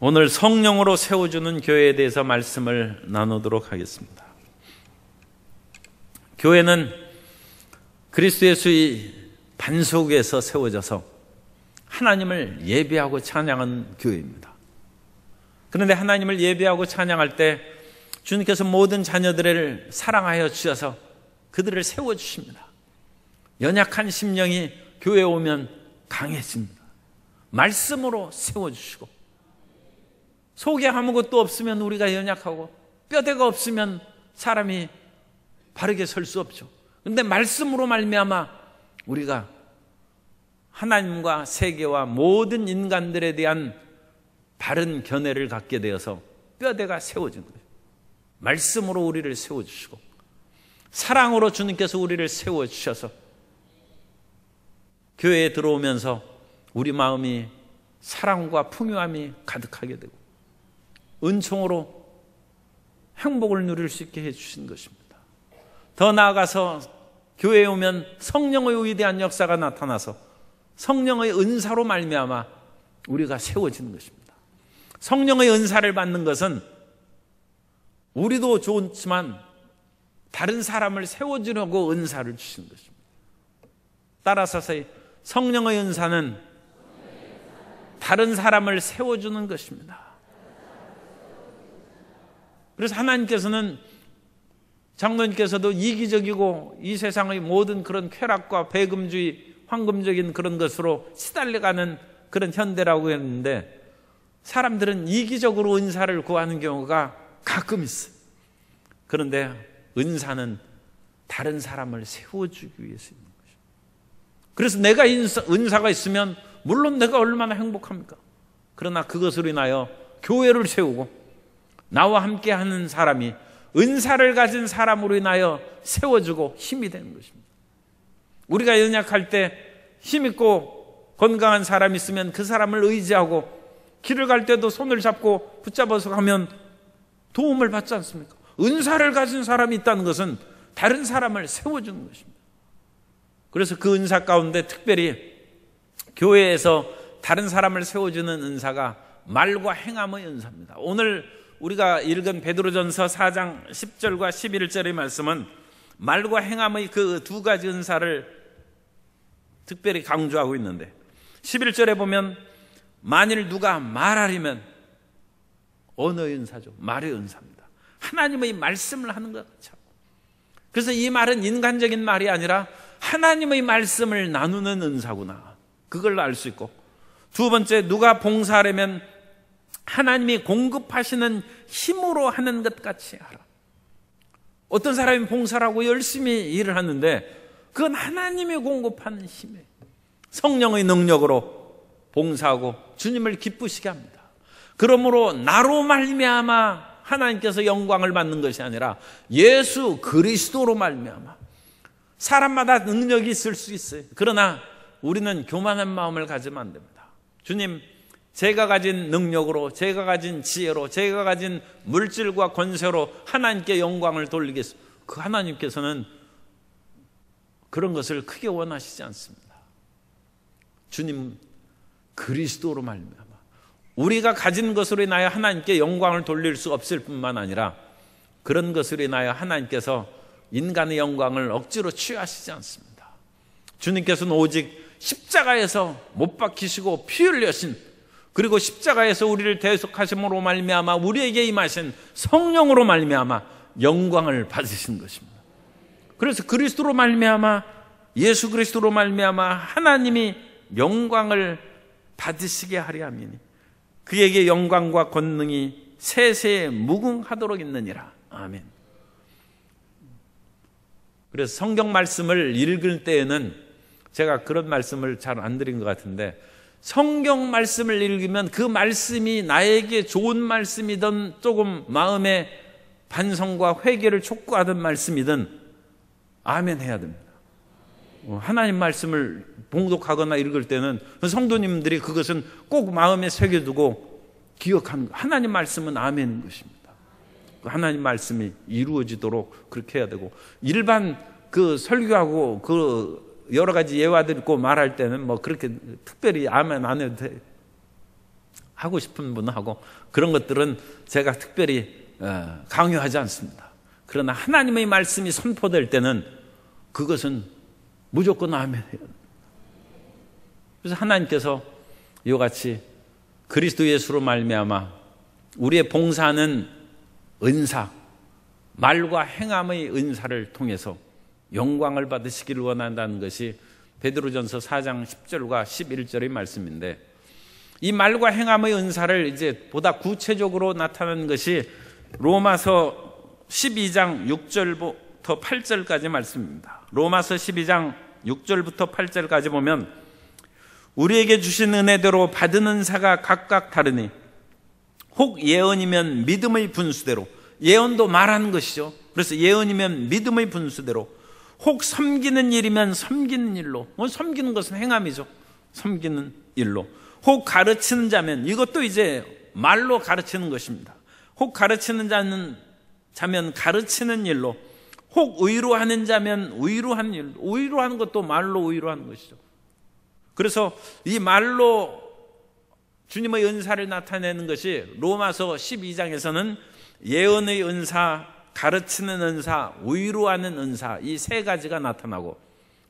오늘 성령으로 세워주는 교회에 대해서 말씀을 나누도록 하겠습니다. 교회는 그리스도 예수의 반석에서 세워져서 하나님을 예배하고 찬양하는 교회입니다. 그런데 하나님을 예배하고 찬양할 때 주님께서 모든 자녀들을 사랑하여 주셔서 그들을 세워주십니다. 연약한 심령이 교회에 오면 강해집니다. 말씀으로 세워주시고, 속에 아무것도 없으면 우리가 연약하고 뼈대가 없으면 사람이 바르게 설 수 없죠. 그런데 말씀으로 말미암아 우리가 하나님과 세계와 모든 인간들에 대한 바른 견해를 갖게 되어서 뼈대가 세워진 거예요. 말씀으로 우리를 세워주시고 사랑으로 주님께서 우리를 세워주셔서 교회에 들어오면서 우리 마음이 사랑과 풍요함이 가득하게 되고 은총으로 행복을 누릴 수 있게 해주신 것입니다. 더 나아가서 교회에 오면 성령의 위대한 역사가 나타나서 성령의 은사로 말미암아 우리가 세워지는 것입니다. 성령의 은사를 받는 것은 우리도 좋지만 다른 사람을 세워주려고 은사를 주신 것입니다. 따라서 성령의 은사는 다른 사람을 세워주는 것입니다. 그래서 하나님께서는, 장로님께서도 이기적이고 이 세상의 모든 그런 쾌락과 배금주의, 황금적인 그런 것으로 시달려가는 그런 현대라고 했는데, 사람들은 이기적으로 은사를 구하는 경우가 가끔 있어요. 그런데 은사는 다른 사람을 세워주기 위해서 있는 것이죠. 그래서 내가 은사가 있으면 물론 내가 얼마나 행복합니까? 그러나 그것으로 인하여 교회를 세우고 나와 함께 하는 사람이 은사를 가진 사람으로 인하여 세워주고 힘이 되는 것입니다. 우리가 연약할 때 힘있고 건강한 사람이 있으면 그 사람을 의지하고 길을 갈 때도 손을 잡고 붙잡아서 가면 도움을 받지 않습니까? 은사를 가진 사람이 있다는 것은 다른 사람을 세워주는 것입니다. 그래서 그 은사 가운데 특별히 교회에서 다른 사람을 세워주는 은사가 말과 행함의 은사입니다. 오늘 우리가 읽은 베드로전서 4장 10절과 11절의 말씀은 말과 행함의 그 두 가지 은사를 특별히 강조하고 있는데, 11절에 보면 만일 누가 말하려면 언어의 은사죠. 말의 은사입니다. 하나님의 말씀을 하는 것 같죠. 그래서 이 말은 인간적인 말이 아니라 하나님의 말씀을 나누는 은사구나, 그걸 알 수 있고, 두 번째, 누가 봉사하려면 하나님이 공급하시는 힘으로 하는 것 같이 하라. 어떤 사람이 봉사를 하고 열심히 일을 하는데 그건 하나님이 공급하는 힘이에요. 성령의 능력으로 봉사하고 주님을 기쁘시게 합니다. 그러므로 나로 말미암아 하나님께서 영광을 받는 것이 아니라 예수 그리스도로 말미암아. 사람마다 능력이 있을 수 있어요. 그러나 우리는 교만한 마음을 가지면 안 됩니다. 주님, 제가 가진 능력으로, 제가 가진 지혜로, 제가 가진 물질과 권세로 하나님께 영광을 돌리겠습니다. 그 하나님께서는 그런 것을 크게 원하시지 않습니다. 주님 그리스도로 말미암아 우리가 가진 것으로 인하여 하나님께 영광을 돌릴 수 없을 뿐만 아니라 그런 것으로 인하여 하나님께서 인간의 영광을 억지로 취하시지 않습니다. 주님께서는 오직 십자가에서 못 박히시고 피 흘려신, 그리고 십자가에서 우리를 대속하심으로 말미암아 우리에게 임하신 성령으로 말미암아 영광을 받으신 것입니다. 그래서 그리스도로 말미암아, 예수 그리스도로 말미암아 하나님이 영광을 받으시게 하려 함이니 그에게 영광과 권능이 세세에 무궁하도록 있느니라. 아멘. 그래서 성경 말씀을 읽을 때에는 제가 그런 말씀을 잘 안 드린 것 같은데, 성경 말씀을 읽으면 그 말씀이 나에게 좋은 말씀이든 조금 마음의 반성과 회개를 촉구하던 말씀이든 아멘 해야 됩니다. 하나님 말씀을 봉독하거나 읽을 때는 성도님들이 그것은 꼭 마음에 새겨두고 기억하는 것. 하나님 말씀은 아멘인 것입니다. 하나님 말씀이 이루어지도록 그렇게 해야 되고, 일반 그 설교하고 그 여러 가지 예화 듣고 말할 때는 뭐 그렇게 특별히 아멘 안 해도 돼. 하고 싶은 분은 하고, 그런 것들은 제가 특별히 강요하지 않습니다. 그러나 하나님의 말씀이 선포될 때는 그것은 무조건 아멘이에요. 그래서 하나님께서 이와 같이 그리스도 예수로 말미암아 우리의 봉사하는 은사, 말과 행함의 은사를 통해서 영광을 받으시기를 원한다는 것이 베드로전서 4장 10절과 11절의 말씀인데, 이 말과 행함의 은사를 이제 보다 구체적으로 나타나는 것이 로마서 12장 6절부터 8절까지 말씀입니다. 로마서 12장 6절부터 8절까지 보면, 우리에게 주신 은혜대로 받은 은사가 각각 다르니 혹 예언이면 믿음의 분수대로, 예언도 말하는 것이죠. 그래서 예언이면 믿음의 분수대로, 혹 섬기는 일이면 섬기는 일로, 섬기는 것은 행함이죠. 섬기는 일로, 혹 가르치는 자면, 이것도 이제 말로 가르치는 것입니다. 혹 가르치는 자면 가르치는 일로, 혹 의로하는 자면 의로하는 일로, 의로하는 것도 말로 의로하는 것이죠. 그래서 이 말로 주님의 은사를 나타내는 것이 로마서 12장에서는 예언의 은사, 가르치는 은사, 위로하는 은사, 이 세 가지가 나타나고,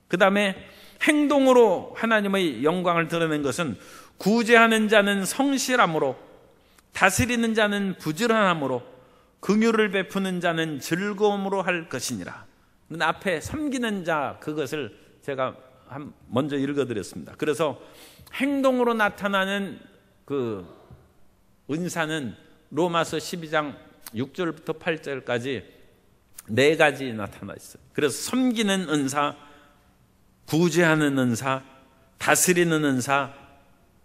그 다음에 행동으로 하나님의 영광을 드러낸 것은 구제하는 자는 성실함으로, 다스리는 자는 부지런함으로, 긍휼을 베푸는 자는 즐거움으로 할 것이니라. 앞에 섬기는 자, 그것을 제가 먼저 읽어드렸습니다. 그래서 행동으로 나타나는 그 은사는 로마서 12장 6절부터 8절까지 네 가지 나타나 있어요. 그래서 섬기는 은사, 구제하는 은사, 다스리는 은사,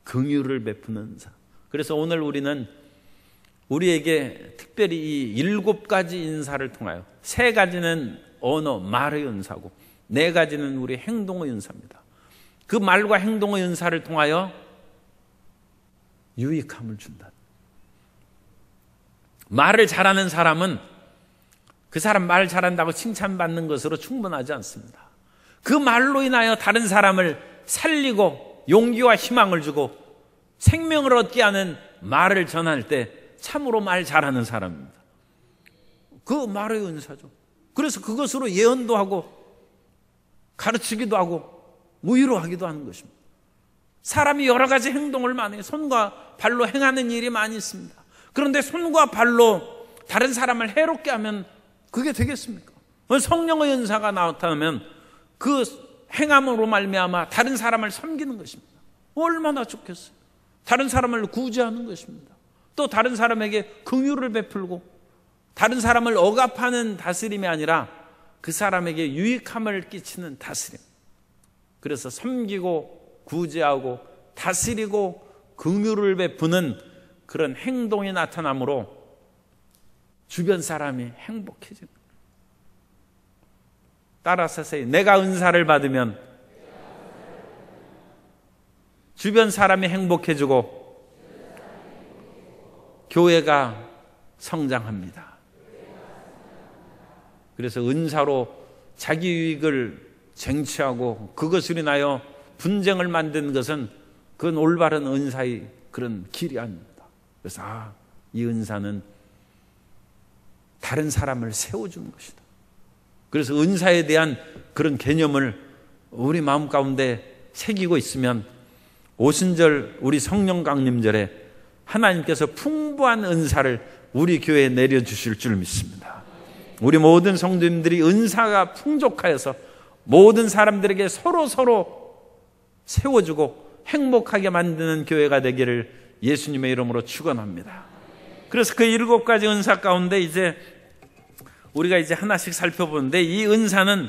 긍휼을 베푸는 은사. 그래서 오늘 우리는 우리에게 특별히 이 7가지 인사를 통하여, 3가지는 언어, 말의 은사고, 4가지는 우리 행동의 은사입니다. 그 말과 행동의 은사를 통하여 유익함을 준다. 말을 잘하는 사람은 그 사람 말 잘한다고 칭찬받는 것으로 충분하지 않습니다. 그 말로 인하여 다른 사람을 살리고 용기와 희망을 주고 생명을 얻게 하는 말을 전할 때 참으로 말 잘하는 사람입니다. 그 말의 은사죠. 그래서 그것으로 예언도 하고 가르치기도 하고 위로하기도 하는 것입니다. 사람이 여러 가지 행동을 많이 해요. 손과 발로 행하는 일이 많이 있습니다. 그런데 손과 발로 다른 사람을 해롭게 하면 그게 되겠습니까? 성령의 은사가 나타나면 그 행함으로 말미암아 다른 사람을 섬기는 것입니다. 얼마나 좋겠어요. 다른 사람을 구제하는 것입니다. 또 다른 사람에게 긍휼을 베풀고 다른 사람을 억압하는 다스림이 아니라 그 사람에게 유익함을 끼치는 다스림. 그래서 섬기고 구제하고 다스리고 긍휼을 베푸는 그런 행동이 나타나므로 주변 사람이 행복해집니다. 따라서 하세요. 내가 은사를 받으면 주변 사람이 행복해지고 교회가 성장합니다. 그래서 은사로 자기 유익을 쟁취하고 그것으로 인하여 분쟁을 만드는 것은 그건 올바른 은사의 그런 길이 아닙니다. 그래서 이 은사는 다른 사람을 세워주는 것이다. 그래서 은사에 대한 그런 개념을 우리 마음 가운데 새기고 있으면 오순절 우리 성령 강림절에 하나님께서 풍부한 은사를 우리 교회에 내려주실 줄 믿습니다. 우리 모든 성도님들이 은사가 풍족하여서 모든 사람들에게 서로 세워주고 행복하게 만드는 교회가 되기를 예수님의 이름으로 축원합니다. 그래서 그 7가지 은사 가운데 이제 우리가 이제 하나씩 살펴보는데, 이 은사는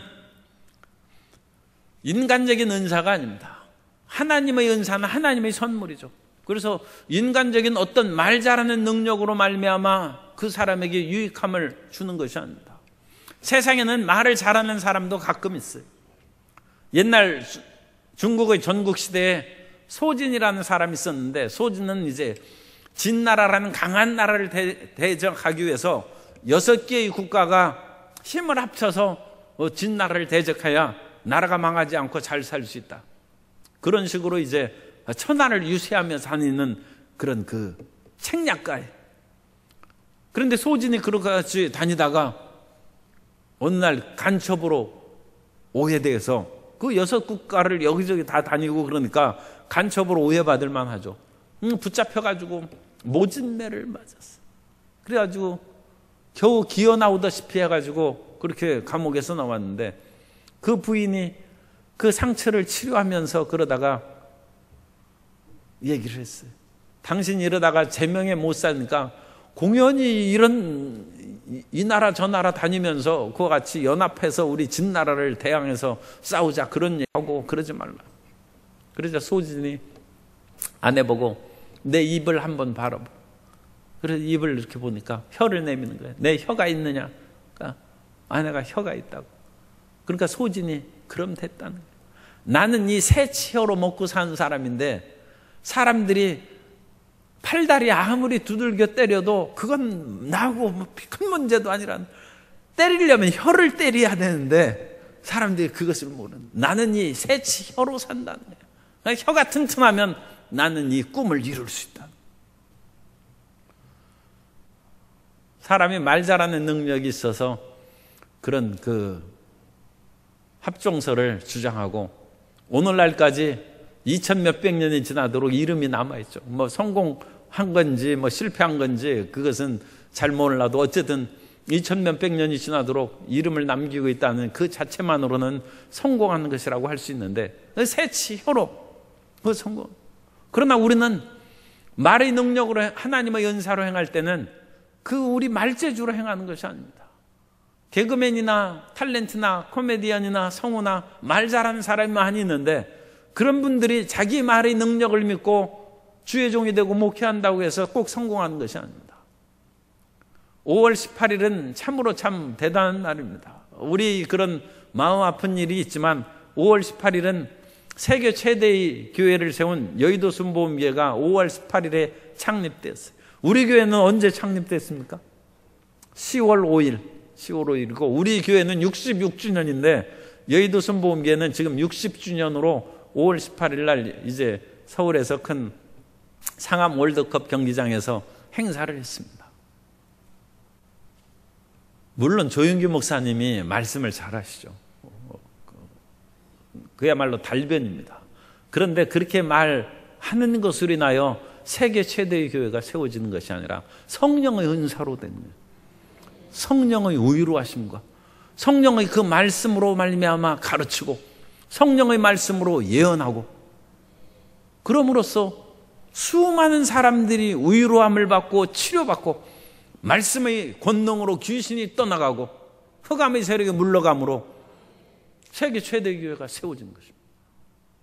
인간적인 은사가 아닙니다. 하나님의 은사는 하나님의 선물이죠. 그래서 인간적인 어떤 말 잘하는 능력으로 말미암아 그 사람에게 유익함을 주는 것이 아닙니다. 세상에는 말을 잘하는 사람도 가끔 있어요. 옛날 중국의 전국시대에 소진이라는 사람이 있었는데, 소진은 이제 진나라라는 강한 나라를 대적하기 위해서 6개의 국가가 힘을 합쳐서 진나라를 대적해야 나라가 망하지 않고 잘 살 수 있다. 그런 식으로 이제 천하를 유세하며 다니는 그런 그 책략가에. 그런데 소진이 그렇게 다니다가 어느 날 간첩으로 오해돼서 그 6국가를 여기저기 다 다니고 그러니까 간첩으로 오해받을 만하죠. 붙잡혀가지고 모진매를 맞았어. 그래가지고 겨우 기어 나오다시피 해가지고 그렇게 감옥에서 나왔는데 그 부인이 그 상처를 치료하면서 그러다가 얘기를 했어요. 당신 이러다가 제명에 못 사니까 공연히 이 나라 저 나라 다니면서 그와 같이 연합해서 우리 진나라를 대항해서 싸우자 그런 얘기하고 그러지 말라. 그러자 소진이 아내 보고 내 입을 한번 바라보. 그래서 입을 이렇게 보니까 혀를 내미는 거예요. 내 혀가 있느냐? 그러니까 아내가 혀가 있다고. 그러니까 소진이 그럼 됐다는 거예요. 나는 이 새치혀로 먹고 사는 사람인데 사람들이 팔다리 아무리 두들겨 때려도 그건 나하고 큰 문제도 아니라 때리려면 혀를 때려야 되는데 사람들이 그것을 모르는. 나는 이 새치혀로 산다는 거예요. 그러니까 혀가 튼튼하면 나는 이 꿈을 이룰 수 있다. 사람이 말 잘하는 능력이 있어서 그런 그 합종설을 주장하고 오늘날까지 2000 몇백 년이 지나도록 이름이 남아있죠. 뭐 성공한 건지 뭐 실패한 건지 그것은 잘 몰라도 어쨌든 2000 몇백 년이 지나도록 이름을 남기고 있다는 그 자체만으로는 성공하는 것이라고 할 수 있는데 새치혀로 그 성공. 그러나 우리는 말의 능력으로 하나님의 은사로 행할 때는 그 우리 말재주로 행하는 것이 아닙니다. 개그맨이나 탤런트나 코미디언이나 성우나 말 잘하는 사람이 많이 있는데 그런 분들이 자기 말의 능력을 믿고 주의 종이 되고 목회한다고 해서 꼭 성공하는 것이 아닙니다. 5월 18일은 참으로 참 대단한 날입니다. 우리 그런 마음 아픈 일이 있지만 5월 18일은 세계 최대의 교회를 세운 여의도 순복음교회가 5월 18일에 창립됐어요. 우리 교회는 언제 창립됐습니까? 10월 5일. 10월 5일이고 우리 교회는 66주년인데 여의도 순복음교회는 지금 60주년으로 5월 18일 날 이제 서울에서 큰 상암 월드컵 경기장에서 행사를 했습니다. 물론 조윤규 목사님이 말씀을 잘하시죠. 그야말로 달변입니다. 그런데 그렇게 말하는 것으로 인하여 세계 최대의 교회가 세워지는 것이 아니라 성령의 은사로 된 거예요. 성령의 우유로하심과 성령의 그 말씀으로 말미암아 가르치고 성령의 말씀으로 예언하고 그럼으로써 수많은 사람들이 우유로함을 받고 치료받고 말씀의 권능으로 귀신이 떠나가고 흑암의 세력이 물러감으로 세계 최대의 교회가 세워지는 것입니다.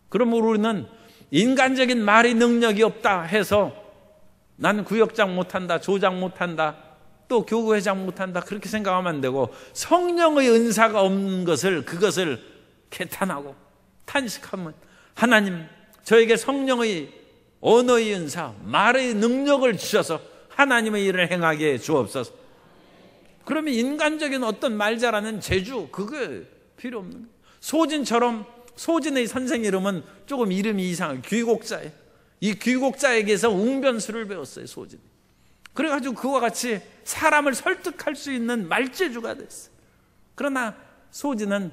그러므로 우리는 인간적인 말의 능력이 없다 해서 나는 구역장 못한다, 조장 못한다, 또 교구회장 못한다 그렇게 생각하면 안 되고 성령의 은사가 없는 것을 그것을 개탄하고 탄식하면 하나님 저에게 성령의 언어의 은사, 말의 능력을 주셔서 하나님의 일을 행하게 주옵소서. 그러면 인간적인 어떤 말 잘하는 재주 그게 필요 없는 거예요. 소진처럼 소진의 선생 이름은 조금 이름이 이상해요. 귀곡자예요. 이 귀곡자에게서 웅변수를 배웠어요. 소진이. 그래가지고 그와 같이 사람을 설득할 수 있는 말재주가 됐어요. 그러나 소진은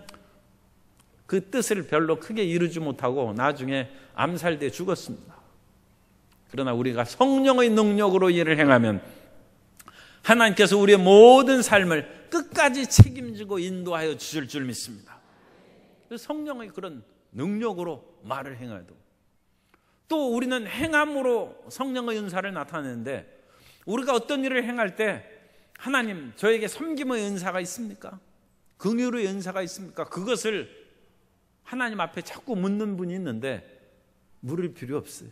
그 뜻을 별로 크게 이루지 못하고 나중에 암살돼 죽었습니다. 그러나 우리가 성령의 능력으로 일을 행하면 하나님께서 우리의 모든 삶을 끝까지 책임지고 인도하여 주실 줄 믿습니다. 성령의 그런 능력으로 말을 행해야 되고 또 우리는 행함으로 성령의 은사를 나타내는데 우리가 어떤 일을 행할 때 하나님 저에게 섬김의 은사가 있습니까? 긍휼의 은사가 있습니까? 그것을 하나님 앞에 자꾸 묻는 분이 있는데 물을 필요 없어요.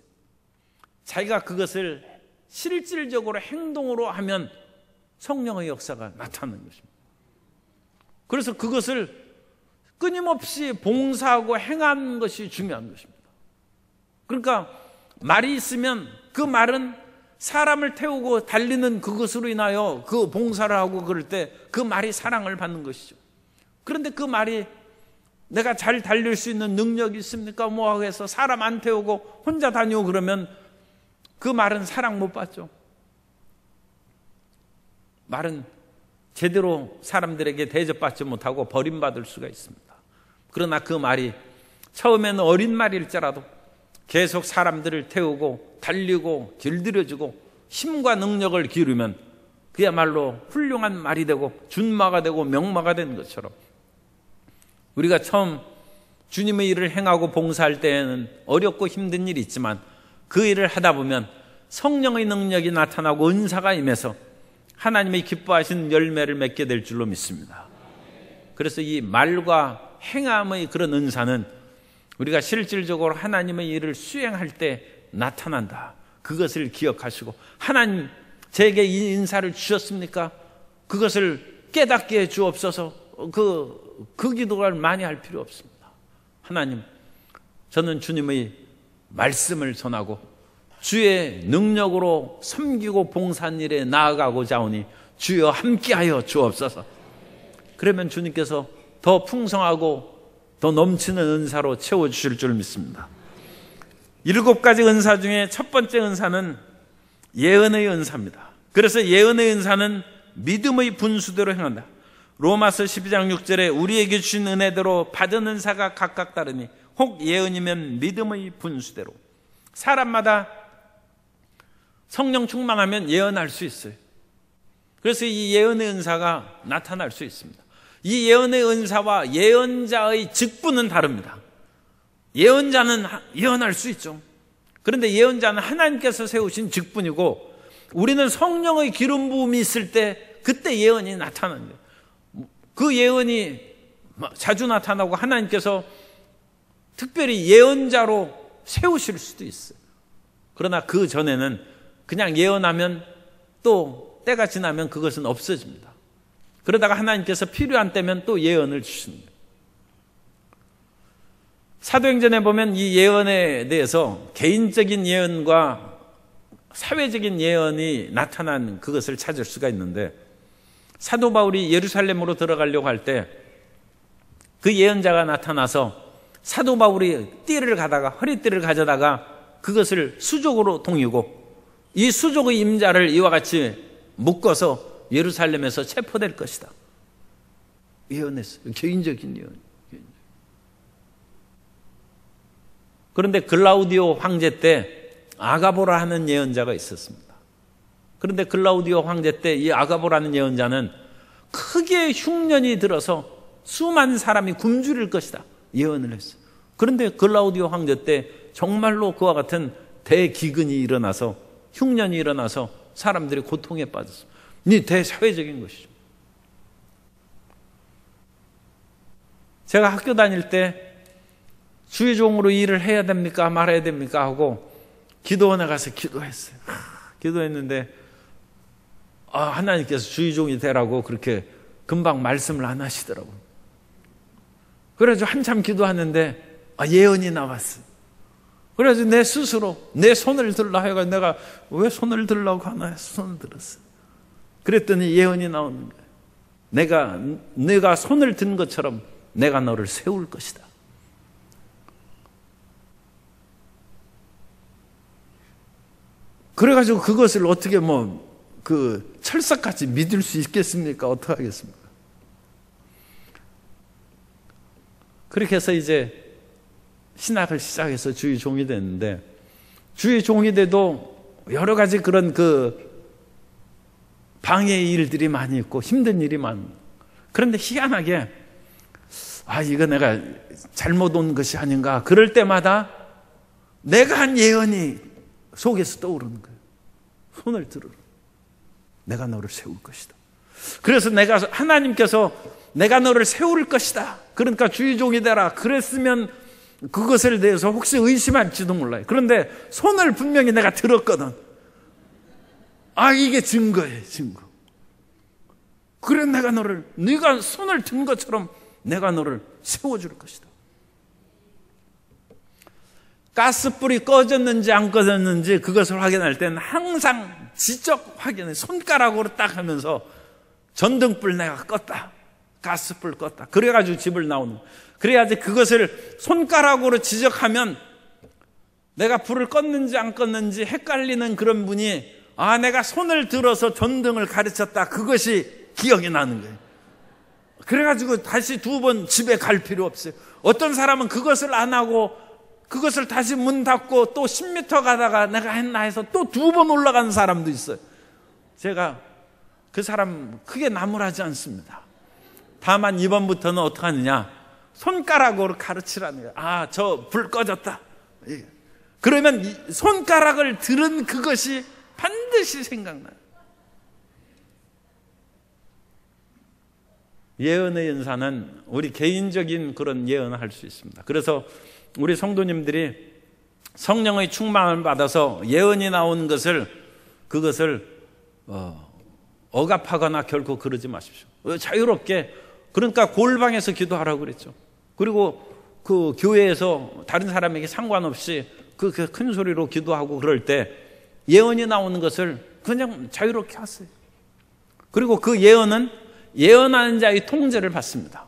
자기가 그것을 실질적으로 행동으로 하면 성령의 역사가 나타나는 것입니다. 그래서 그것을 끊임없이 봉사하고 행하는 것이 중요한 것입니다. 그러니까 말이 있으면 그 말은 사람을 태우고 달리는 그것으로 인하여 그 봉사를 하고 그럴 때 그 말이 사랑을 받는 것이죠. 그런데 그 말이 내가 잘 달릴 수 있는 능력이 있습니까? 뭐 해서 사람 안 태우고 혼자 다니고 그러면 그 말은 사랑 못 받죠. 말은 제대로 사람들에게 대접받지 못하고 버림받을 수가 있습니다. 그러나 그 말이 처음에는 어린 말일지라도 계속 사람들을 태우고 달리고 길들여주고 힘과 능력을 기르면 그야말로 훌륭한 말이 되고 준마가 되고 명마가 되는 것처럼, 우리가 처음 주님의 일을 행하고 봉사할 때에는 어렵고 힘든 일이 있지만 그 일을 하다 보면 성령의 능력이 나타나고 은사가 임해서 하나님의 기뻐하신 열매를 맺게 될 줄로 믿습니다. 그래서 이 말과 행함의 그런 은사는 우리가 실질적으로 하나님의 일을 수행할 때 나타난다. 그것을 기억하시고, 하나님 제게 이 인사를 주셨습니까? 그것을 깨닫게 해 주옵소서. 그 기도를 많이 할 필요 없습니다. 하나님, 저는 주님의 말씀을 전하고 주의 능력으로 섬기고 봉사한 일에 나아가고자 하오니 주여 함께하여 주옵소서. 그러면 주님께서 더 풍성하고 더 넘치는 은사로 채워주실 줄 믿습니다. 7가지 은사 중에 첫 번째 은사는 예언의 은사입니다. 그래서 예언의 은사는 믿음의 분수대로 행한다. 로마서 12장 6절에 우리에게 주신 은혜대로 받은 은사가 각각 다르니 혹 예언이면 믿음의 분수대로. 사람마다 성령 충만하면 예언할 수 있어요. 그래서 이 예언의 은사가 나타날 수 있습니다. 이 예언의 은사와 예언자의 직분은 다릅니다. 예언자는 예언할 수 있죠. 그런데 예언자는 하나님께서 세우신 직분이고, 우리는 성령의 기름 부음이 있을 때 그때 예언이 나타나는 거예요. 그 예언이 자주 나타나고 하나님께서 특별히 예언자로 세우실 수도 있어요. 그러나 그 전에는 그냥 예언하면 또 때가 지나면 그것은 없어집니다. 그러다가 하나님께서 필요한 때면 또 예언을 주십니다. 사도행전에 보면 이 예언에 대해서 개인적인 예언과 사회적인 예언이 나타난 그것을 찾을 수가 있는데, 사도 바울이 예루살렘으로 들어가려고 할 때 그 예언자가 나타나서 사도 바울이 띠를 가다가 허리띠를 가져다가 그것을 수족으로 동이고 이 수족의 임자를 이와 같이 묶어서 예루살렘에서 체포될 것이다. 예언했어요. 개인적인 예언. 그런데 글라우디오 황제 때 아가보라 하는 예언자가 있었습니다. 그런데 글라우디오 황제 때 이 아가보라는 예언자는 크게 흉년이 들어서 수많은 사람이 굶주릴 것이다 예언을 했어요. 그런데 글라우디오 황제 때 정말로 그와 같은 대기근이 일어나서 흉년이 일어나서 사람들이 고통에 빠졌어요. 이 대사회적인 것이죠. 제가 학교 다닐 때 주의종으로 일을 해야 됩니까 말아야 됩니까 하고 기도원에 가서 기도했어요. 기도했는데 하나님께서 주의종이 되라고 그렇게 금방 말씀을 안 하시더라고요. 그래서 한참 기도하는데 예언이 나왔어요. 그래서 내 스스로 내 손을 들라 해가 내가 왜 손을 들라고 하나 해서 손을 들었어요. 그랬더니 예언이 나오는 거예요. 내가 손을 든 것처럼 내가 너를 세울 것이다. 그래가지고 그것을 어떻게 철석같이 믿을 수 있겠습니까? 어떻게 하겠습니까? 그렇게 해서 이제 신학을 시작해서 주의 종이 됐는데, 주의 종이 돼도 여러 가지 그런 방해의 일들이 많이 있고 힘든 일이 많아요. 그런데 희한하게 이거 내가 잘못 온 것이 아닌가 그럴 때마다 내가 한 예언이 속에서 떠오르는 거예요. 손을 들으라. 내가 너를 세울 것이다. 그래서 하나님께서 내가 너를 세울 것이다. 그러니까 주의 종이 되라. 그랬으면 그것에 대해서 혹시 의심할지도 몰라요. 그런데 손을 분명히 내가 들었거든. 이게 증거예요, 증거. 그래 네가 손을 든 것처럼 내가 너를 세워줄 것이다. 가스불이 꺼졌는지 안 꺼졌는지 그것을 확인할 때는 항상 지적 확인을 손가락으로 딱 하면서 전등불 내가 껐다. 가스불 껐다. 그래가지고 집을 나오는 거예요. 그래야지 그것을 손가락으로 지적하면 내가 불을 껐는지 안 껐는지 헷갈리는 그런 분이 내가 손을 들어서 전등을 가르쳤다, 그것이 기억이 나는 거예요. 그래가지고 다시 2번 집에 갈 필요 없어요. 어떤 사람은 그것을 안 하고 그것을 다시 문 닫고 또 10m 가다가 내가 했나 해서 또 2번 올라가는 사람도 있어요. 제가 그 사람 크게 나무라지 않습니다. 다만 이번부터는 어떻게 하느냐, 손가락으로 가르치라는 거예요. 저 불 꺼졌다. 그러면 손가락을 들은 그것이 반드시 생각나요. 예언의 은사는 우리 개인적인 그런 예언을 할 수 있습니다. 그래서 우리 성도님들이 성령의 충만을 받아서 예언이 나오는 그것을 억압하거나 결코 그러지 마십시오. 자유롭게, 그러니까 골방에서 기도하라고 그랬죠. 그리고 그 교회에서 다른 사람에게 상관없이 그 큰 소리로 기도하고 그럴 때 예언이 나오는 것을 그냥 자유롭게 하세요. 그리고 그 예언은 예언하는 자의 통제를 받습니다.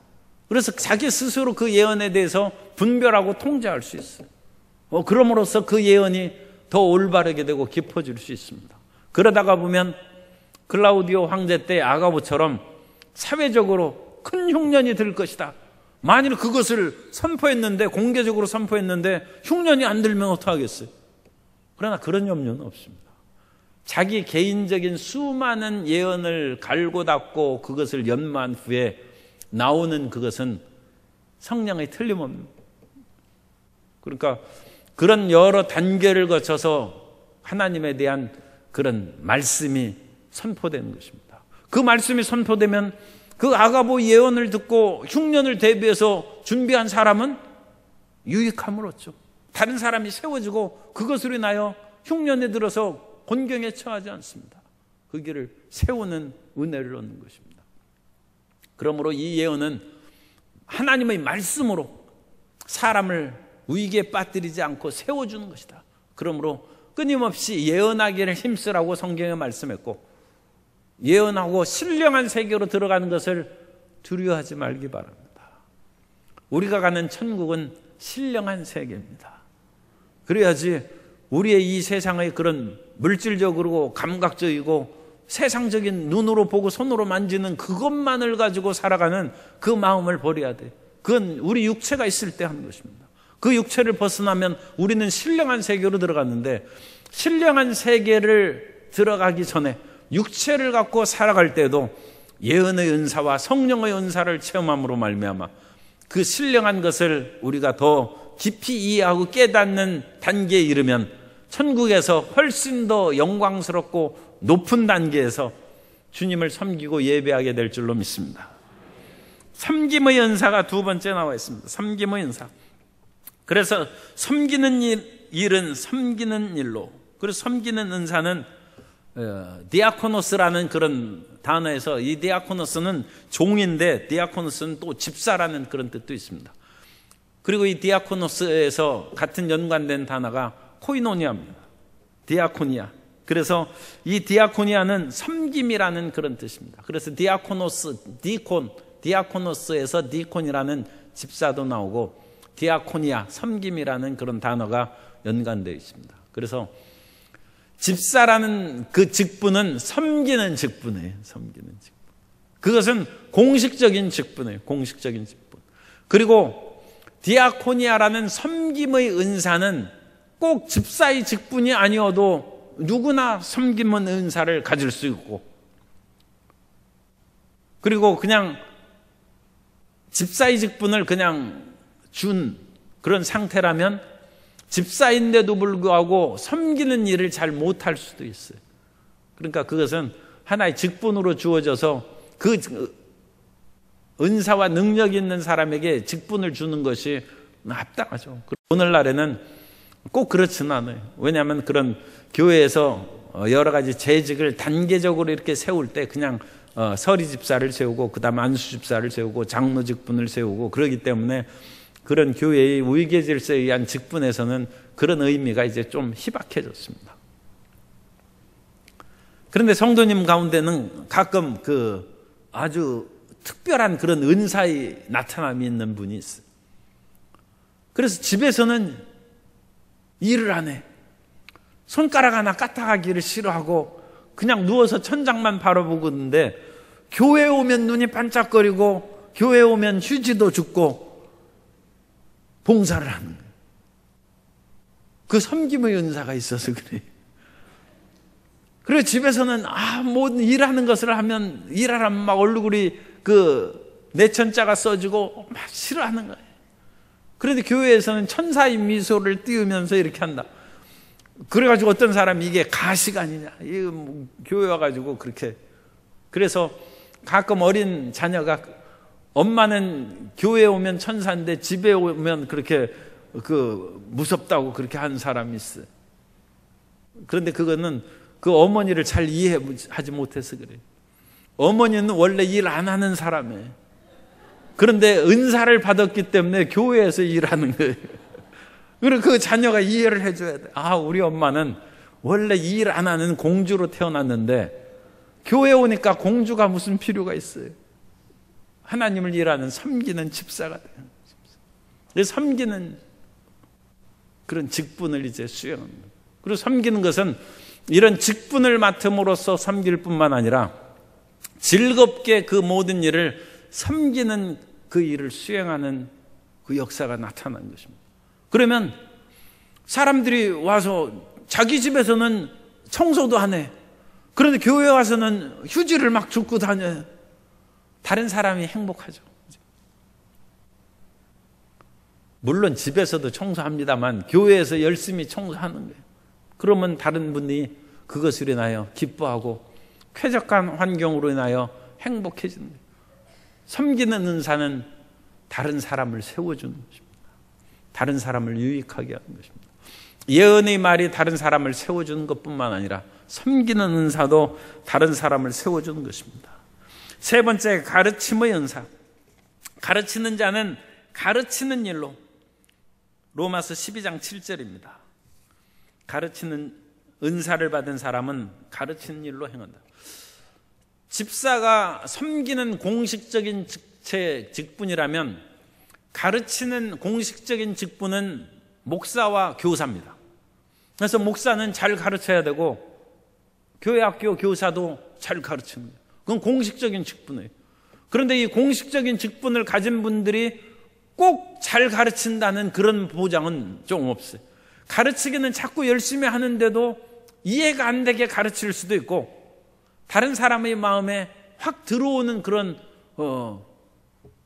그래서 자기 스스로 그 예언에 대해서 분별하고 통제할 수 있어요. 그럼으로써 그 예언이 더 올바르게 되고 깊어질 수 있습니다. 그러다가 보면 클라우디오 황제 때 아가보처럼 사회적으로 큰 흉년이 들 것이다, 만일 그것을 선포했는데, 공개적으로 선포했는데 흉년이 안 들면 어떡하겠어요? 그러나 그런 염려는 없습니다. 자기 개인적인 수많은 예언을 갈고 닦고 그것을 연마한 후에 나오는 그것은 성령의 틀림없는, 그러니까 그런 여러 단계를 거쳐서 하나님에 대한 그런 말씀이 선포되는 것입니다. 그 말씀이 선포되면 그 아가보 예언을 듣고 흉년을 대비해서 준비한 사람은 유익함을 얻죠. 다른 사람이 세워지고 그것으로 인하여 흉년에 들어서 곤경에 처하지 않습니다. 그 길을 세우는 은혜를 얻는 것입니다. 그러므로 이 예언은 하나님의 말씀으로 사람을 위기에 빠뜨리지 않고 세워주는 것이다. 그러므로 끊임없이 예언하기를 힘쓰라고 성경에 말씀했고, 예언하고 신령한 세계로 들어가는 것을 두려워하지 말기 바랍니다. 우리가 가는 천국은 신령한 세계입니다. 그래야지 우리의 이 세상의 그런 물질적이고 감각적이고 세상적인 눈으로 보고 손으로 만지는 그것만을 가지고 살아가는 그 마음을 버려야 돼. 그건 우리 육체가 있을 때 하는 것입니다. 그 육체를 벗어나면 우리는 신령한 세계로 들어갔는데, 신령한 세계를 들어가기 전에 육체를 갖고 살아갈 때도 예언의 은사와 성령의 은사를 체험함으로 말미암아 그 신령한 것을 우리가 더 깊이 이해하고 깨닫는 단계에 이르면 천국에서 훨씬 더 영광스럽고 높은 단계에서 주님을 섬기고 예배하게 될 줄로 믿습니다. 섬김의 은사가 2번째 나와 있습니다. 섬김의 은사. 그래서 섬기는 일은 섬기는 일로, 그래서 섬기는 은사는 디아코노스라는 그런 단어에서, 이 디아코노스는 종인데 디아코노스는 또 집사라는 그런 뜻도 있습니다. 그리고 이 디아코노스에서 같은 연관된 단어가 코이노니아입니다. 디아코니아. 그래서 이 디아코니아는 섬김이라는 그런 뜻입니다. 그래서 디아코노스, 디아코노스에서 디콘이라는 집사도 나오고 디아코니아, 섬김이라는 그런 단어가 연관되어 있습니다. 그래서 집사라는 그 직분은 섬기는 직분이에요. 섬기는 직분. 그것은 공식적인 직분이에요. 공식적인 직분. 그리고 디아코니아라는 섬김의 은사는 꼭 집사의 직분이 아니어도 누구나 섬김의 은사를 가질 수 있고, 그리고 그냥 집사의 직분을 그냥 준 그런 상태라면 집사인데도 불구하고 섬기는 일을 잘 못할 수도 있어요. 그러니까 그것은 하나의 직분으로 주어져서 그 은사와 능력 있는 사람에게 직분을 주는 것이 합당하죠. 오늘날에는 꼭 그렇지는 않아요. 왜냐하면 그런 교회에서 여러 가지 재직을 단계적으로 이렇게 세울 때 그냥 서리 집사를 세우고 그다음 안수 집사를 세우고 장로 직분을 세우고 그러기 때문에 그런 교회의 위계 질서에 의한 직분에서는 그런 의미가 이제 좀 희박해졌습니다. 그런데 성도님 가운데는 가끔 그 아주 특별한 그런 은사의 나타남이 있는 분이 있어요. 그래서 집에서는 일을 안 해. 손가락 하나 까딱하기를 싫어하고 그냥 누워서 천장만 바라보고 있는데 교회 오면 눈이 반짝거리고 교회 오면 휴지도 줍고 봉사를 하는 거예요. 그 섬김의 은사가 있어서 그래요. 그리고 집에서는 모든 일하는 것을 하면 일하라면 막 얼굴이 그 내천자가 써지고 막 싫어하는 거예요. 그런데 교회에서는 천사의 미소를 띄우면서 이렇게 한다. 그래가지고 어떤 사람이 이게 가식 아니냐. 이거 뭐 교회 와가지고 그렇게. 그래서 가끔 어린 자녀가 엄마는 교회에 오면 천사인데 집에 오면 그렇게 무섭다고 그렇게 하는 사람이 있어요. 그런데 그거는 그 어머니를 잘 이해하지 못해서 그래요. 어머니는 원래 일 안 하는 사람이에요. 그런데 은사를 받았기 때문에 교회에서 일하는 거예요. 그리고 그 자녀가 이해를 해줘야 돼. 우리 엄마는 원래 일 안 하는 공주로 태어났는데 교회 오니까 공주가 무슨 필요가 있어요. 하나님을 일하는 섬기는 집사가 돼요. 그래서 섬기는 그런 직분을 이제 수행합니다. 그리고 섬기는 것은 이런 직분을 맡음으로써 섬길 뿐만 아니라 즐겁게 그 모든 일을 섬기는 그 일을 수행하는 그 역사가 나타난 것입니다. 그러면 사람들이 와서 자기 집에서는 청소도 안 해. 그런데 교회 와서는 휴지를 막 줍고 다녀요. 다른 사람이 행복하죠. 물론 집에서도 청소합니다만 교회에서 열심히 청소하는 거예요. 그러면 다른 분이 그것으로 인하여 기뻐하고 쾌적한 환경으로 인하여 행복해지는 거예요. 섬기는 은사는 다른 사람을 세워주는 것입니다. 다른 사람을 유익하게 하는 것입니다. 예언의 말이 다른 사람을 세워주는 것뿐만 아니라 섬기는 은사도 다른 사람을 세워주는 것입니다. 세 번째, 가르침의 은사. 가르치는 자는 가르치는 일로, 로마서 12장 7절입니다. 가르치는 은사를 받은 사람은 가르치는 일로 행한다. 집사가 섬기는 공식적인 직분이라면 가르치는 공식적인 직분은 목사와 교사입니다. 그래서 목사는 잘 가르쳐야 되고 교회 학교 교사도 잘 가르치는 거예요. 그건 공식적인 직분이에요. 그런데 이 공식적인 직분을 가진 분들이 꼭 잘 가르친다는 그런 보장은 좀 없어요. 가르치기는 자꾸 열심히 하는데도 이해가 안 되게 가르칠 수도 있고 다른 사람의 마음에 확 들어오는 그런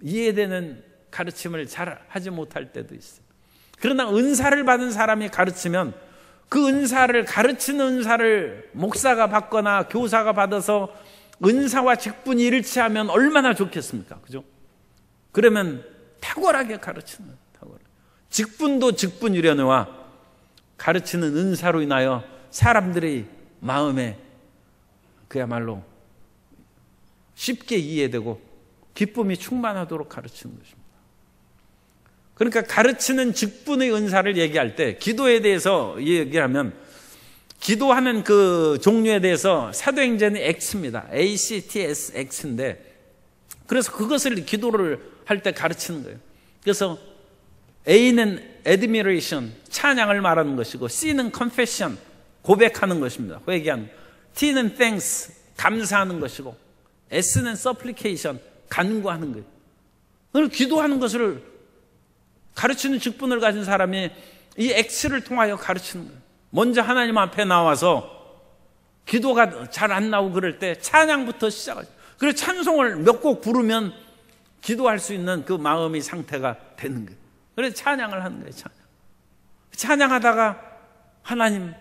이해되는 가르침을 잘 하지 못할 때도 있어요. 그러나 은사를 받은 사람이 가르치면 그 은사를, 가르치는 은사를 목사가 받거나 교사가 받아서 은사와 직분이 일치하면 얼마나 좋겠습니까? 그죠? 그러면 탁월하게 가르치는 거예요. 탁월하게. 직분도 직분이려니와 가르치는 은사로 인하여 사람들의 마음에 그야말로 쉽게 이해되고 기쁨이 충만하도록 가르치는 것입니다. 그러니까 가르치는 직분의 은사를 얘기할 때 기도에 대해서 얘기하면 기도하는 그 종류에 대해서 사도행전이 X입니다. ACTS X인데 그래서 그것을 기도를 할 때 가르치는 거예요. 그래서 A는 admiration, 찬양을 말하는 것이고 C는 confession, 고백하는 것입니다. 회개하는. T는 thanks, 감사하는 것이고 S는 supplication, 간구하는 거예요. 그걸 기도하는 것을 가르치는 직분을 가진 사람이 이 X를 통하여 가르치는 거예요. 먼저 하나님 앞에 나와서 기도가 잘 안 나오고 그럴 때 찬양부터 시작하죠. 그래서 찬송을 몇 곡 부르면 기도할 수 있는 그 마음의 상태가 되는 거예요. 그래서 찬양을 하는 거예요. 찬양하다가 하나님,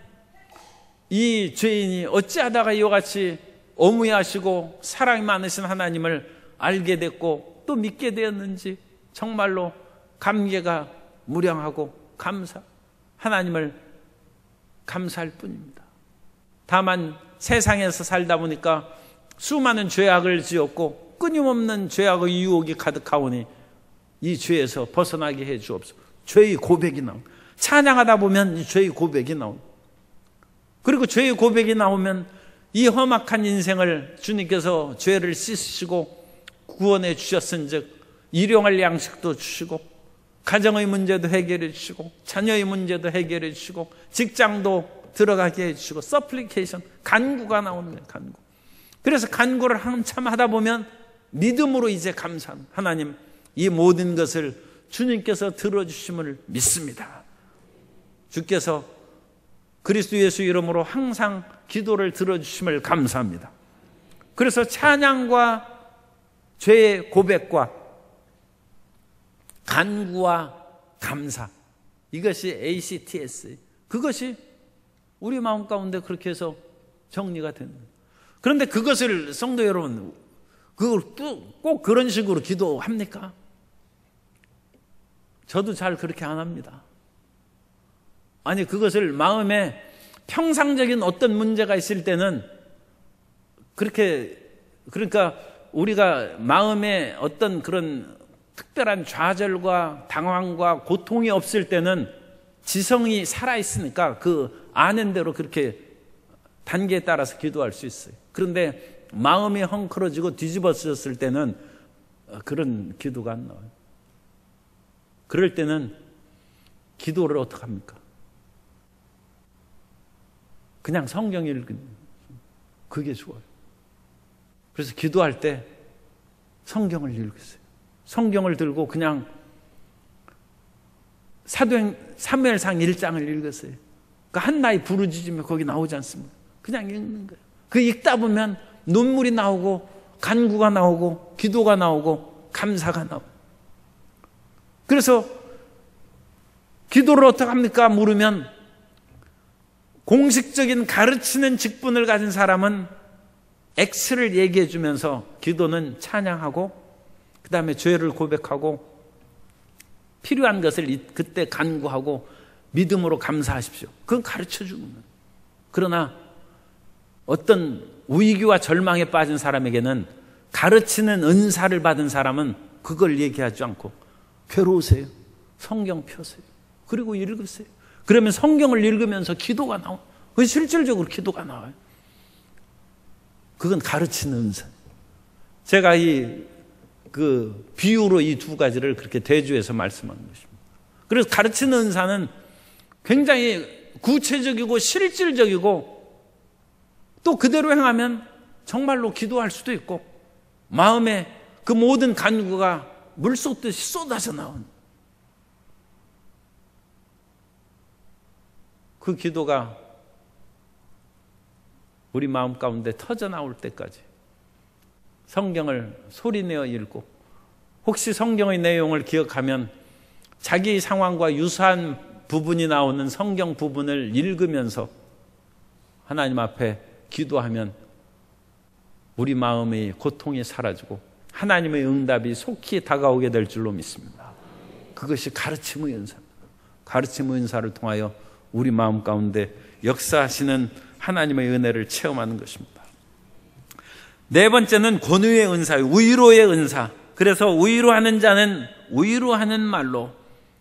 이 죄인이 어찌하다가 이와 같이 어무하시고 사랑이 많으신 하나님을 알게 됐고 또 믿게 되었는지 정말로 감개가 무량하고 하나님을 감사할 뿐입니다. 다만 세상에서 살다 보니까 수많은 죄악을 지었고 끊임없는 죄악의 유혹이 가득하오니 이 죄에서 벗어나게 해 주옵소서. 죄의 고백이 나옵니다. 찬양하다 보면 이 죄의 고백이 나옵니다. 그리고 죄의 고백이 나오면 이 험악한 인생을 주님께서 죄를 씻으시고 구원해 주셨은즉 일용할 양식도 주시고 가정의 문제도 해결해 주시고 자녀의 문제도 해결해 주시고 직장도 들어가게 해주시고 서플리케이션, 간구가 나오는 거예요. 간구. 그래서 간구를 한참 하다 보면 믿음으로 이제 감사합니다. 하나님, 이 모든 것을 주님께서 들어주심을 믿습니다. 주께서 그리스도 예수 이름으로 항상 기도를 들어주심을 감사합니다. 그래서 찬양과 죄의 고백과 간구와 감사, 이것이 ACTS, 그것이 우리 마음 가운데 그렇게 해서 정리가 되는 거예요. 그런데 그것을 성도 여러분, 그걸 꼭 그런 식으로 기도합니까? 저도 잘 그렇게 안 합니다. 아니, 그것을 마음에 평상적인 어떤 문제가 있을 때는 그러니까 우리가 마음에 어떤 그런 특별한 좌절과 당황과 고통이 없을 때는 지성이 살아있으니까 그 아는 대로 그렇게 단계에 따라서 기도할 수 있어요. 그런데 마음이 헝클어지고 뒤집어졌을 때는 그런 기도가 안 나와요. 그럴 때는 기도를 어떻게 합니까? 그냥 성경 읽는, 그게 좋아요. 그래서 기도할 때 성경을 읽으세요. 성경을 들고 그냥 사무엘상 1장을 읽으세요. 그 한나의 부르짖으며 거기 나오지 않습니까? 그냥 읽는 거예요. 그 읽다 보면 눈물이 나오고 간구가 나오고 기도가 나오고 감사가 나오고. 그래서 기도를 어떻게 합니까? 물으면 공식적인 가르치는 직분을 가진 사람은 X를 얘기해 주면서 기도는 찬양하고 그 다음에 죄를 고백하고 필요한 것을 그때 간구하고 믿음으로 감사하십시오. 그건 가르쳐 주는 거예요. 그러나 어떤 위기와 절망에 빠진 사람에게는 가르치는 은사를 받은 사람은 그걸 얘기하지 않고 괴로우세요. 성경 펴세요. 그리고 읽으세요. 그러면 성경을 읽으면서 기도가 나와요. 그게 실질적으로 기도가 나와요. 그건 가르치는 은사. 제가 그 비유로 이 두 가지를 그렇게 대주해서 말씀하는 것입니다. 그래서 가르치는 은사는 굉장히 구체적이고 실질적이고 또 그대로 행하면 정말로 기도할 수도 있고 마음에 그 모든 간구가 물 쏟듯이 쏟아져 나온 그 기도가 우리 마음 가운데 터져 나올 때까지 성경을 소리내어 읽고 혹시 성경의 내용을 기억하면 자기 상황과 유사한 부분이 나오는 성경 부분을 읽으면서 하나님 앞에 기도하면 우리 마음의 고통이 사라지고 하나님의 응답이 속히 다가오게 될 줄로 믿습니다. 그것이 가르침의 은사입니다. 가르침의 은사를 통하여 우리 마음 가운데 역사하시는 하나님의 은혜를 체험하는 것입니다. 네 번째는 권위의 은사예요. 위로의 은사. 그래서 위로하는 자는 위로하는 말로,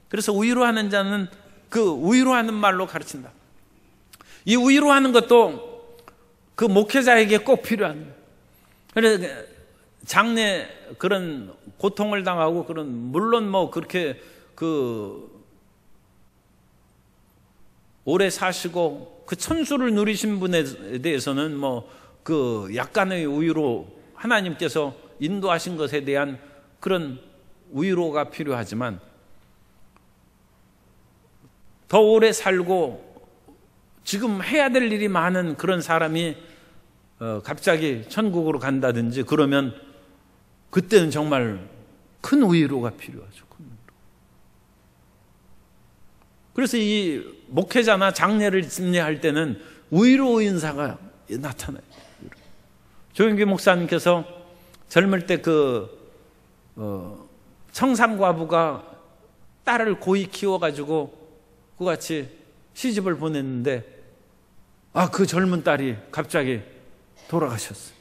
그래서 위로하는 자는 그 위로하는 말로 가르친다. 이 위로하는 것도 그 목회자에게 꼭 필요한 거예요. 그래서 장래 그런 고통을 당하고 그런, 물론 뭐 그렇게 오래 사시고 그 천수를 누리신 분에 대해서는 뭐 그 약간의 위로, 하나님께서 인도하신 것에 대한 그런 위로가 필요하지만 더 오래 살고 지금 해야 될 일이 많은 그런 사람이 갑자기 천국으로 간다든지 그러면 그때는 정말 큰 위로가 필요하죠. 그래서 이 목회자나 장례를 집례할 때는 위로의 인사가 나타나요. 조영기 목사님께서 젊을 때 청상과부가 딸을 고이 키워가지고 그같이 시집을 보냈는데 그 젊은 딸이 갑자기 돌아가셨어요.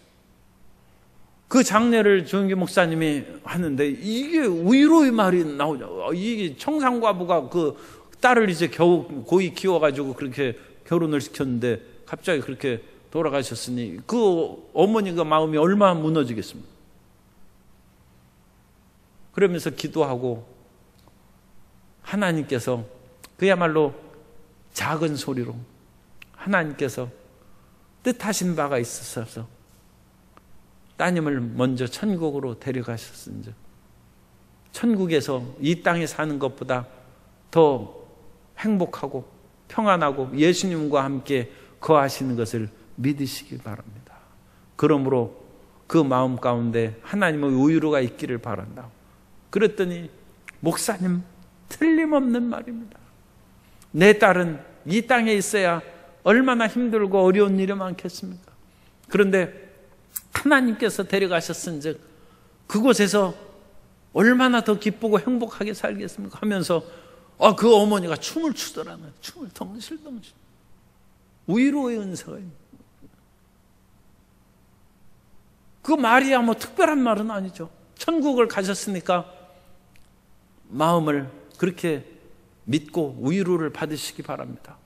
그 장례를 조영기 목사님이 하는데 이게 위로의 말이 나오죠. 이게 청상과부가 그 딸을 이제 겨우 고이 키워가지고 그렇게 결혼을 시켰는데 갑자기 그렇게 돌아가셨으니 그 어머니가 마음이 얼마나 무너지겠습니까? 그러면서 기도하고 하나님께서 그야말로 작은 소리로 하나님께서 뜻하신 바가 있으셔서 따님을 먼저 천국으로 데려가셨은즉 천국에서 이 땅에 사는 것보다 더 행복하고 평안하고 예수님과 함께 거하시는 것을 믿으시기 바랍니다. 그러므로 그 마음 가운데 하나님의 우유로가 있기를 바란다. 그랬더니 목사님, 틀림없는 말입니다. 내 딸은 이 땅에 있어야 얼마나 힘들고 어려운 일이 많겠습니까? 그런데 하나님께서 데려가셨은즉 그곳에서 얼마나 더 기쁘고 행복하게 살겠습니까? 하면서 그 어머니가 춤을 추더라는, 춤을 덩실덩실. 위로의 은사가 있는. 그 말이야 뭐 특별한 말은 아니죠. 천국을 가셨으니까 마음을 그렇게 믿고 위로를 받으시기 바랍니다.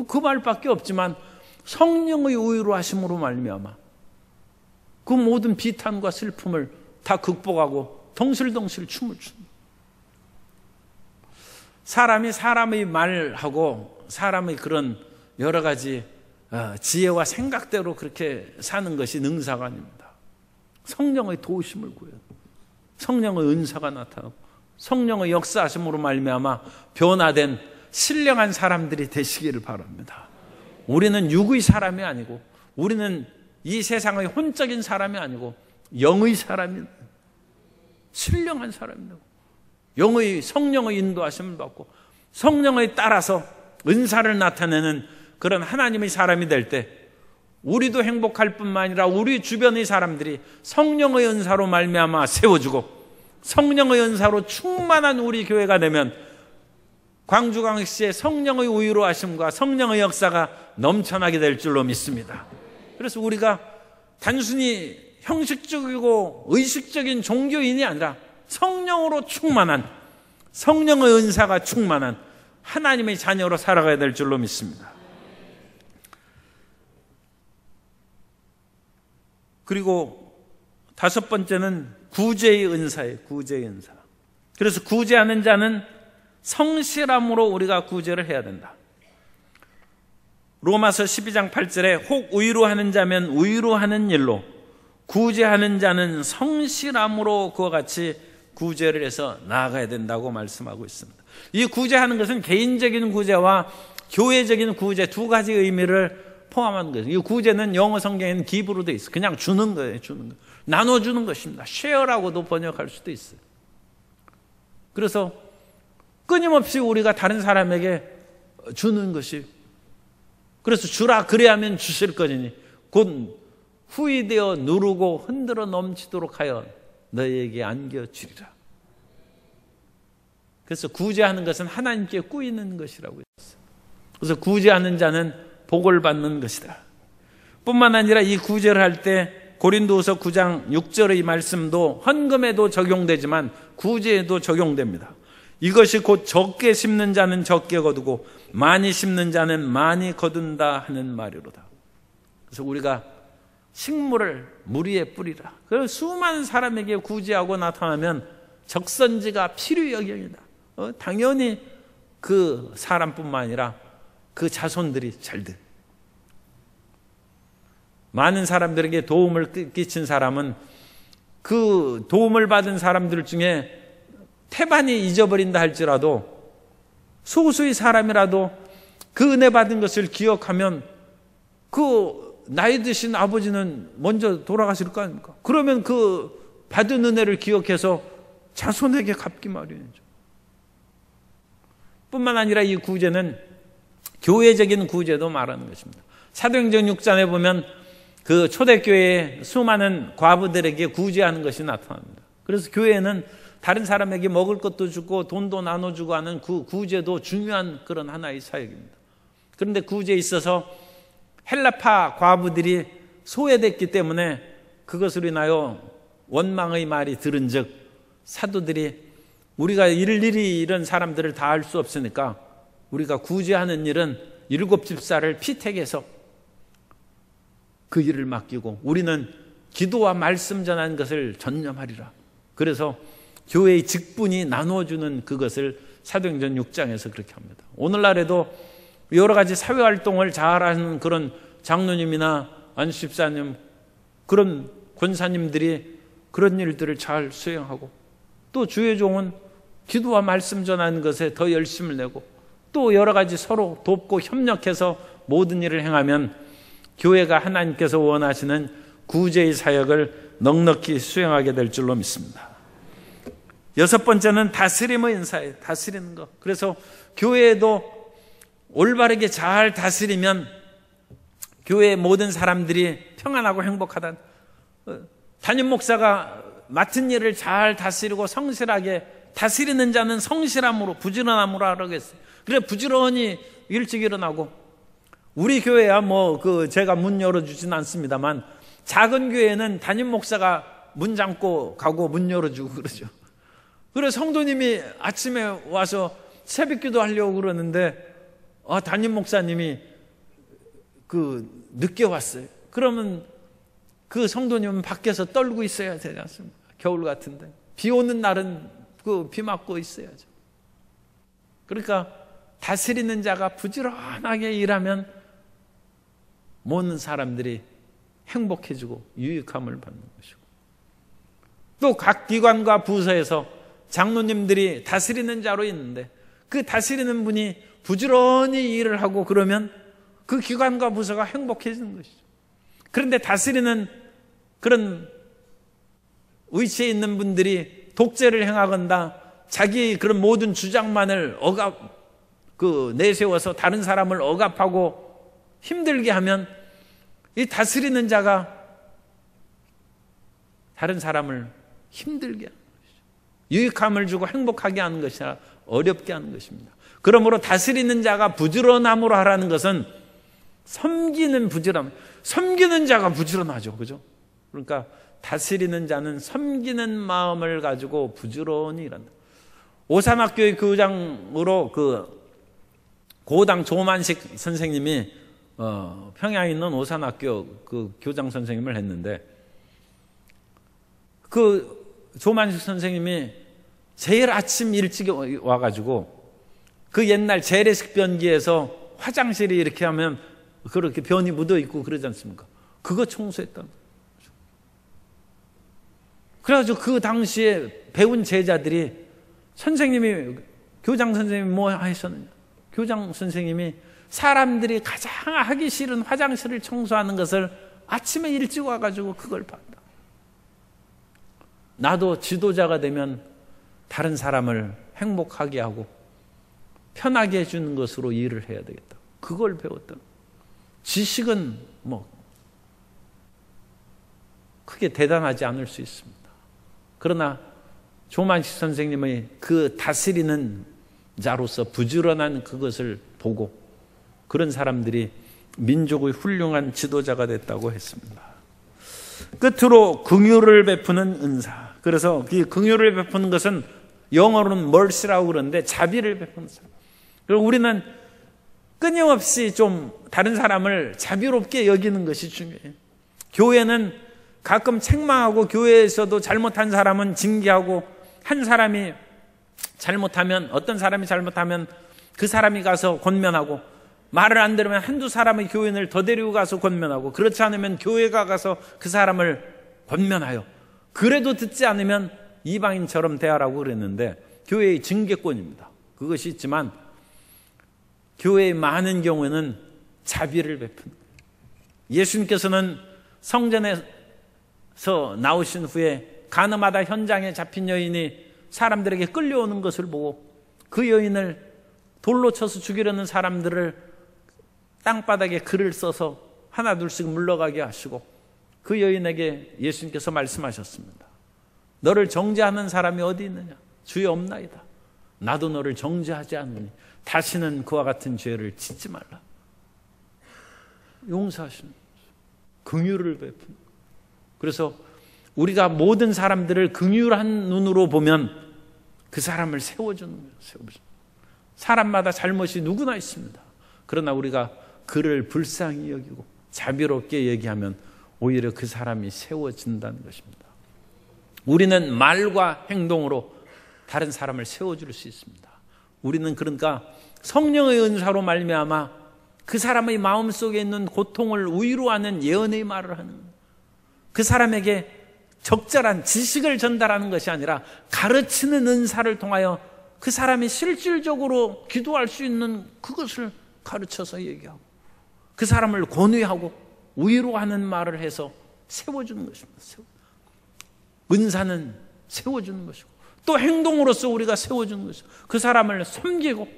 그 말밖에 없지만 성령의 위로 하심으로 말미암아 그 모든 비탄과 슬픔을 다 극복하고 덩실덩실 춤을 춘다. 사람이 사람의 말하고 사람의 그런 여러 가지 지혜와 생각대로 그렇게 사는 것이 능사가 아닙니다. 성령의 도우심을 구해요. 성령의 은사가 나타나고 성령의 역사하심으로 말미암아 변화된 신령한 사람들이 되시기를 바랍니다. 우리는 육의 사람이 아니고 우리는 이 세상의 혼적인 사람이 아니고 영의 사람입니다. 신령한 사람이라고. 영의 성령의 인도하심을 받고 성령에 따라서 은사를 나타내는 그런 하나님의 사람이 될 때 우리도 행복할 뿐만 아니라 우리 주변의 사람들이 성령의 은사로 말미암아 세워주고 성령의 은사로 충만한 우리 교회가 되면 광주광역시의 성령의 우유로 하심과 성령의 역사가 넘쳐나게 될 줄로 믿습니다. 그래서 우리가 단순히 형식적이고 의식적인 종교인이 아니라 성령으로 충만한 성령의 은사가 충만한 하나님의 자녀로 살아가야 될 줄로 믿습니다. 그리고 다섯 번째는 구제의 은사예요. 구제의 은사. 그래서 구제하는 자는 성실함으로 우리가 구제를 해야 된다. 로마서 12장 8절에 혹 의로하는 자면 의로하는 일로 구제하는 자는 성실함으로 그와 같이 구제를 해서 나아가야 된다고 말씀하고 있습니다. 이 구제하는 것은 개인적인 구제와 교회적인 구제 두 가지 의미를 포함한 거예요. 이 구제는 영어 성경에는 기부로 되어 있어요. 그냥 주는 거예요. 주는 거. 나눠주는 것입니다. 쉐어라고도 번역할 수도 있어요. 그래서 끊임없이 우리가 다른 사람에게 주는 것이 그래서 주라 그래야면 주실 거니 곧 후이되어 누르고 흔들어 넘치도록 하여 너희에게 안겨주리라. 그래서 구제하는 것은 하나님께 꾸이는 것이라고 했어요. 그래서 구제하는 자는 복을 받는 것이다. 뿐만 아니라 이 구제를 할 때 고린도후서 9장 6절의 말씀도 헌금에도 적용되지만 구제에도 적용됩니다. 이것이 곧 적게 심는 자는 적게 거두고 많이 심는 자는 많이 거둔다 하는 말이로다. 그래서 우리가 식물을 물 위에 뿌리라. 그래서 수많은 사람에게 구제하고 나타나면 적선지가 필요여경이다. 당연히 그 사람뿐만 아니라 그 자손들이 잘돼. 많은 사람들에게 도움을 끼친 사람은 그 도움을 받은 사람들 중에 태반이 잊어버린다 할지라도 소수의 사람이라도 그 은혜 받은 것을 기억하면 그 나이 드신 아버지는 먼저 돌아가실 거 아닙니까? 그러면 그 받은 은혜를 기억해서 자손에게 갚기 마련이죠. 뿐만 아니라 이 구제는 교회적인 구제도 말하는 것입니다. 사도행전 6장에 보면 그 초대교회에 수많은 과부들에게 구제하는 것이 나타납니다. 그래서 교회는 다른 사람에게 먹을 것도 주고 돈도 나눠주고 하는 그 구제도 중요한 그런 하나의 사역입니다. 그런데 구제에 있어서 헬라파 과부들이 소외됐기 때문에 그것으로 인하여 원망의 말이 들은 즉 사도들이 우리가 일일이 이런 사람들을 다 할 수 없으니까 우리가 구제하는 일은 7 집사를 피택해서 그 일을 맡기고 우리는 기도와 말씀 전하는 것을 전념하리라. 그래서 교회의 직분이 나눠주는 그것을 사도행전 6장에서 그렇게 합니다. 오늘날에도 여러 가지 사회활동을 잘하는 그런 장로님이나 안수집사님, 그런 권사님들이 그런 일들을 잘 수행하고, 또 주의 종은 기도와 말씀 전하는 것에 더 열심을 내고, 또 여러 가지 서로 돕고 협력해서 모든 일을 행하면 교회가 하나님께서 원하시는 구제의 사역을 넉넉히 수행하게 될 줄로 믿습니다. 여섯 번째는 다스림의 은사예요. 다스리는 것. 그래서 교회에도 올바르게 잘 다스리면 교회의 모든 사람들이 평안하고 행복하다. 담임 목사가 맡은 일을 잘 다스리고 성실하게 다스리는 자는 성실함으로 부지런함으로 하라고 했어요. 그래 부지런히 일찍 일어나고, 우리 교회야 제가 문 열어주진 않습니다만 작은 교회는 담임 목사가 문 잠고 가고 문 열어주고 그러죠. 그래 성도님이 아침에 와서 새벽기도 하려고 그러는데 담임 목사님이 늦게 왔어요. 그러면 그 성도님은 밖에서 떨고 있어야 되지 않습니까? 겨울 같은데 비 오는 날은 비 맞고 있어야죠. 그러니까 다스리는 자가 부지런하게 일하면 모든 사람들이 행복해지고 유익함을 받는 것이고, 또 각 기관과 부서에서 장로님들이 다스리는 자로 있는데 그 다스리는 분이 부지런히 일을 하고 그러면 그 기관과 부서가 행복해지는 것이죠. 그런데 다스리는 그런 위치에 있는 분들이 독재를 행하거나 자기 그런 모든 주장만을 내세워서 다른 사람을 억압하고 힘들게 하면 이 다스리는 자가 다른 사람을 힘들게 하는 것이죠. 유익함을 주고 행복하게 하는 것이 아니라 어렵게 하는 것입니다. 그러므로 다스리는 자가 부지런함으로 하라는 것은 섬기는 자가 부지런하죠. 그죠? 그러니까 다스리는 자는 섬기는 마음을 가지고 부지런히 일한다. 오산학교의 교장으로 고당 조만식 선생님이 평양에 있는 오산학교 교장 선생님을 했는데, 조만식 선생님이 제일 아침 일찍 와가지고 옛날 재래식 변기에서 화장실이 이렇게 하면 그렇게 변이 묻어 있고 그러지 않습니까? 그거 청소했다는 거죠. 그래가지고 그 당시에 배운 제자들이 교장 선생님이 뭐 하셨느냐? 교장 선생님이 사람들이 가장 하기 싫은 화장실을 청소하는 것을 아침에 일찍 와가지고 그걸 봤다. 나도 지도자가 되면 다른 사람을 행복하게 하고 편하게 해주는 것으로 일을 해야 되겠다. 그걸 배웠다. 지식은 크게 대단하지 않을 수 있습니다. 그러나 조만식 선생님의 다스리는 자로서 부지런한 그것을 보고 그런 사람들이 민족의 훌륭한 지도자가 됐다고 했습니다. 끝으로 긍휼을 베푸는 은사. 그래서 이 긍휼을 베푸는 것은 영어로는 mercy라고 그러는데 자비를 베푸는 사람. 그리고 우리는 끊임없이 좀 다른 사람을 자비롭게 여기는 것이 중요해요. 교회는 가끔 책망하고 교회에서도 잘못한 사람은 징계하고, 한 사람이 잘못하면, 어떤 사람이 잘못하면 그 사람이 가서 권면하고, 말을 안 들으면 한두 사람의 교인을 더 데리고 가서 권면하고, 그렇지 않으면 교회가 가서 그 사람을 권면하여, 그래도 듣지 않으면 이방인처럼 대하라고 그랬는데 교회의 징계권입니다. 그것이 있지만 교회의 많은 경우에는 자비를 베푼 거예요. 예수님께서는 성전에서 나오신 후에 가늠하다 현장에 잡힌 여인이 사람들에게 끌려오는 것을 보고 그 여인을 돌로 쳐서 죽이려는 사람들을 땅바닥에 글을 써서 하나 둘씩 물러가게 하시고 그 여인에게 예수님께서 말씀하셨습니다. 너를 정죄하는 사람이 어디 있느냐? 주여 없나이다. 나도 너를 정죄하지 않으니 다시는 그와 같은 죄를 짓지 말라. 용서하시는 긍휼을 베푸는. 그래서 우리가 모든 사람들을 긍휼한 눈으로 보면 그 사람을 세워주는 거예요. 사람마다 잘못이 누구나 있습니다. 그러나 우리가 그를 불쌍히 여기고 자비롭게 얘기하면 오히려 그 사람이 세워진다는 것입니다. 우리는 말과 행동으로 다른 사람을 세워줄 수 있습니다. 우리는 그러니까 성령의 은사로 말미암아 그 사람의 마음속에 있는 고통을 위로하는 예언의 말을 하는 거예요. 그 사람에게 적절한 지식을 전달하는 것이 아니라 가르치는 은사를 통하여 그 사람이 실질적으로 기도할 수 있는 그것을 가르쳐서 얘기하고 그 사람을 권위하고 위로하는 말을 해서 세워주는 것입니다. 은사는 세워주는 것이고 또 행동으로서 우리가 세워주는 것이고 그 사람을 섬기고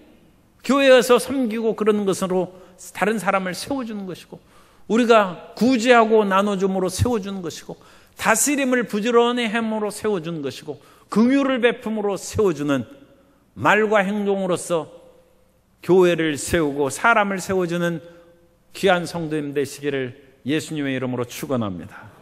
교회에서 섬기고 그런 것으로 다른 사람을 세워주는 것이고 우리가 구제하고 나눠줌으로 세워주는 것이고 다스림을 부지런히 함으로 세워주는 것이고 긍휼을 베품으로 세워주는 말과 행동으로서 교회를 세우고 사람을 세워주는 귀한 성도님 되시기를 예수님의 이름으로 축원합니다.